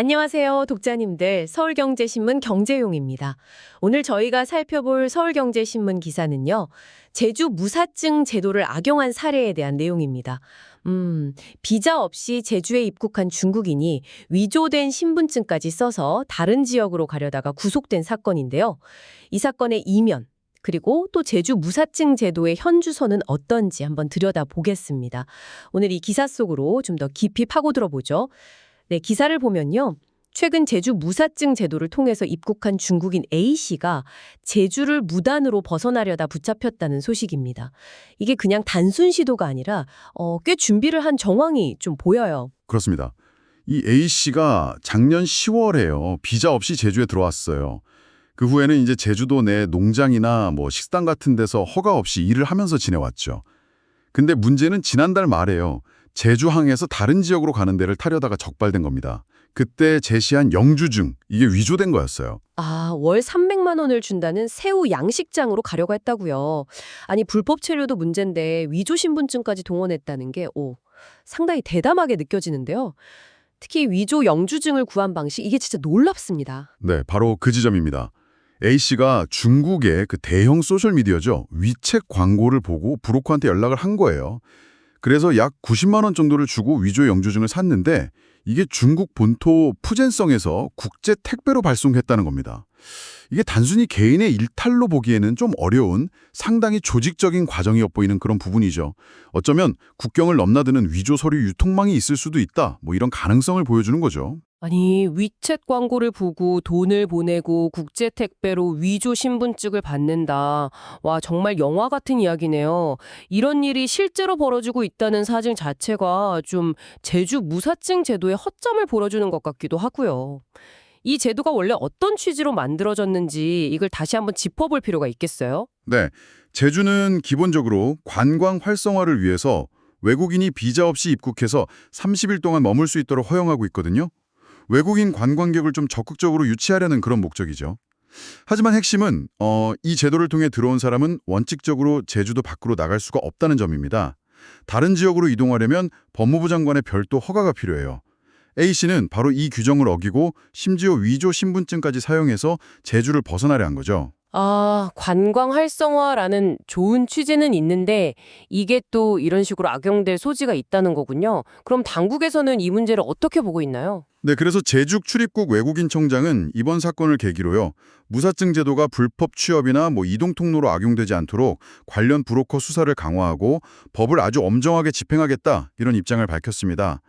안녕하세요, 독자님들. 서울경제신문 경제용입니다. 오늘 저희가 살펴볼 서울경제신문 기사는요, 제주 무사증 제도를 악용한 사례에 대한 내용입니다. 비자 없이 제주에 입국한 중국인이 위조된 신분증까지 써서 다른 지역으로 가려다가 구속된 사건인데요. 이 사건의 이면, 그리고 또 제주 무사증 제도의 현 주소는 어떤지 한번 들여다보겠습니다. 오늘 이 기사 속으로 좀 더 깊이 파고들어 보죠. 네, 기사를 보면요. 최근 제주 무사증 제도를 통해서 입국한 중국인 A씨가 제주를 무단으로 벗어나려다 붙잡혔다는 소식입니다. 이게 그냥 단순 시도가 아니라 꽤 준비를 한 정황이 좀 보여요. 그렇습니다. 이 A씨가 작년 10월에요. 비자 없이 제주에 들어왔어요. 그 후에는 이제 제주도 내 농장이나 식당 같은 데서 허가 없이 일을 하면서 지내왔죠. 근데 문제는 지난달 말에요. 제주항에서 다른 지역으로 가는 데를 타려다가 적발된 겁니다. 그때 제시한 영주증, 이게 위조된 거였어요. 아, 월 300만 원을 준다는 새우 양식장으로 가려고 했다고요. 아니, 불법 체류도 문제인데 위조 신분증까지 동원했다는 게 상당히 대담하게 느껴지는데요. 특히 위조 영주증을 구한 방식, 이게 진짜 놀랍습니다. 네, 바로 그 지점입니다. A씨가 중국의 그 대형 소셜미디어죠. 위챗 광고를 보고 브로커한테 연락을 한 거예요. 그래서 약 90만 원 정도를 주고 위조 영주증을 샀는데 이게 중국 본토 푸젠성에서 국제 택배로 발송했다는 겁니다. 이게 단순히 개인의 일탈로 보기에는 좀 어려운 상당히 조직적인 과정이 엿보이는 그런 부분이죠. 어쩌면 국경을 넘나드는 위조 서류 유통망이 있을 수도 있다. 이런 가능성을 보여주는 거죠. 아니, 위챗 광고를 보고 돈을 보내고 국제 택배로 위조 신분증을 받는다. 와, 정말 영화 같은 이야기네요. 이런 일이 실제로 벌어지고 있다는 사실 자체가 좀 제주 무사증 제도의 허점을 보여주는 것 같기도 하고요. 이 제도가 원래 어떤 취지로 만들어졌는지 이걸 다시 한번 짚어볼 필요가 있겠어요? 네, 제주는 기본적으로 관광 활성화를 위해서 외국인이 비자 없이 입국해서 30일 동안 머물 수 있도록 허용하고 있거든요. 외국인 관광객을 좀 적극적으로 유치하려는 그런 목적이죠. 하지만 핵심은 이 제도를 통해 들어온 사람은 원칙적으로 제주도 밖으로 나갈 수가 없다는 점입니다. 다른 지역으로 이동하려면 법무부 장관의 별도 허가가 필요해요. A씨는 바로 이 규정을 어기고 심지어 위조 신분증까지 사용해서 제주를 벗어나려 한 거죠. 아, 관광 활성화라는 좋은 취지는 있는데 이게 또 이런 식으로 악용될 소지가 있다는 거군요. 그럼 당국에서는 이 문제를 어떻게 보고 있나요? 네, 그래서 제주 출입국 외국인 청장은 이번 사건을 계기로요. 무사증 제도가 불법 취업이나 이동 통로로 악용되지 않도록 관련 브로커 수사를 강화하고 법을 아주 엄정하게 집행하겠다 이런 입장을 밝혔습니다.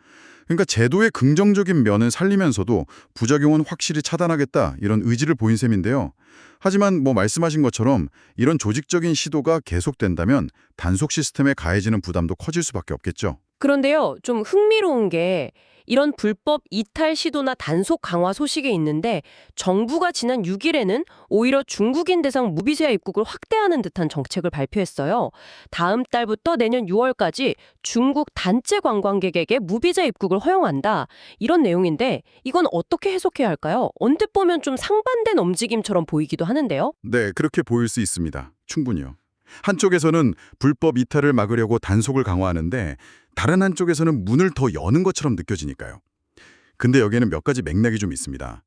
그러니까 제도의 긍정적인 면은 살리면서도 부작용은 확실히 차단하겠다 이런 의지를 보인 셈인데요. 하지만 말씀하신 것처럼 이런 조직적인 시도가 계속된다면 단속 시스템에 가해지는 부담도 커질 수밖에 없겠죠. 그런데요, 좀 흥미로운 게 이런 불법 이탈 시도나 단속 강화 소식이 있는데 정부가 지난 6일에는 오히려 중국인 대상 무비자 입국을 확대하는 듯한 정책을 발표했어요. 다음 달부터 내년 6월까지 중국 단체 관광객에게 무비자 입국을 허용한다. 이런 내용인데 이건 어떻게 해석해야 할까요? 언뜻 보면 좀 상반된 움직임처럼 보이기도 하는데요. 네, 그렇게 보일 수 있습니다. 충분히요. 한쪽에서는 불법 이탈을 막으려고 단속을 강화하는데 다른 한쪽에서는 문을 더 여는 것처럼 느껴지니까요. 근데 여기에는 몇 가지 맥락이 좀 있습니다.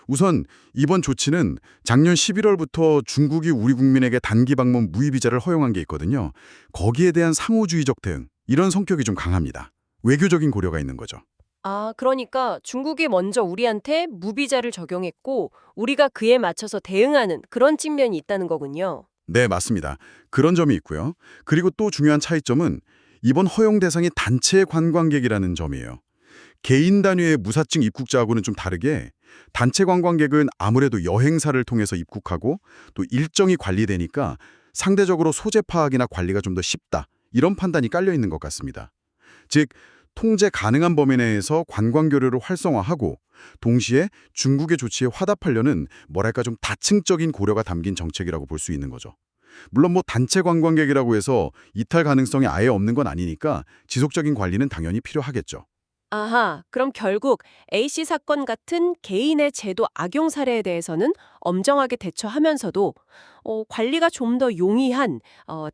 우선 이번 조치는 작년 11월부터 중국이 우리 국민에게 단기 방문 무위 비자를 허용한 게 있거든요. 거기에 대한 상호주의적 대응, 이런 성격이 좀 강합니다. 외교적인 고려가 있는 거죠. 아, 그러니까 중국이 먼저 우리한테 무비자를 적용했고 우리가 그에 맞춰서 대응하는 그런 측면이 있다는 거군요. 네, 맞습니다. 그런 점이 있고요. 그리고 또 중요한 차이점은 이번 허용 대상이 단체 관광객이라는 점이에요. 개인 단위의 무사증 입국자하고는 좀 다르게 단체 관광객은 아무래도 여행사를 통해서 입국하고 또 일정이 관리되니까 상대적으로 소재 파악이나 관리가 좀 더 쉽다. 이런 판단이 깔려 있는 것 같습니다. 즉, 통제 가능한 범위 내에서 관광 교류를 활성화하고 동시에 중국의 조치에 화답하려는 좀 다층적인 고려가 담긴 정책이라고 볼 수 있는 거죠. 물론 단체 관광객이라고 해서 이탈 가능성이 아예 없는 건 아니니까 지속적인 관리는 당연히 필요하겠죠. 아하, 그럼 결국 A씨 사건 같은 개인의 제도 악용 사례에 대해서는 엄정하게 대처하면서도 관리가 좀 더 용이한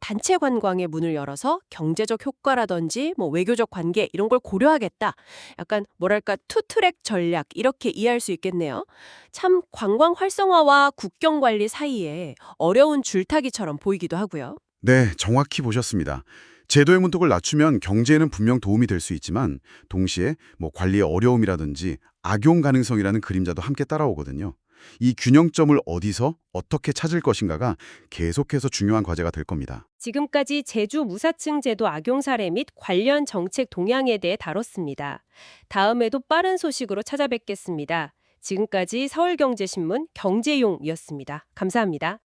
단체 관광의 문을 열어서 경제적 효과라든지 뭐 외교적 관계 이런 걸 고려하겠다. 약간 뭐랄까 투트랙 전략 이렇게 이해할 수 있겠네요. 참 관광 활성화와 국경 관리 사이에 어려운 줄타기처럼 보이기도 하고요. 네, 정확히 보셨습니다. 제도의 문턱을 낮추면 경제에는 분명 도움이 될 수 있지만 동시에 뭐 관리의 어려움이라든지 악용 가능성이라는 그림자도 함께 따라오거든요. 이 균형점을 어디서 어떻게 찾을 것인가가 계속해서 중요한 과제가 될 겁니다. 지금까지 제주 무사증 제도 악용 사례 및 관련 정책 동향에 대해 다뤘습니다. 다음에도 빠른 소식으로 찾아뵙겠습니다. 지금까지 서울경제신문 경제용이었습니다. 감사합니다.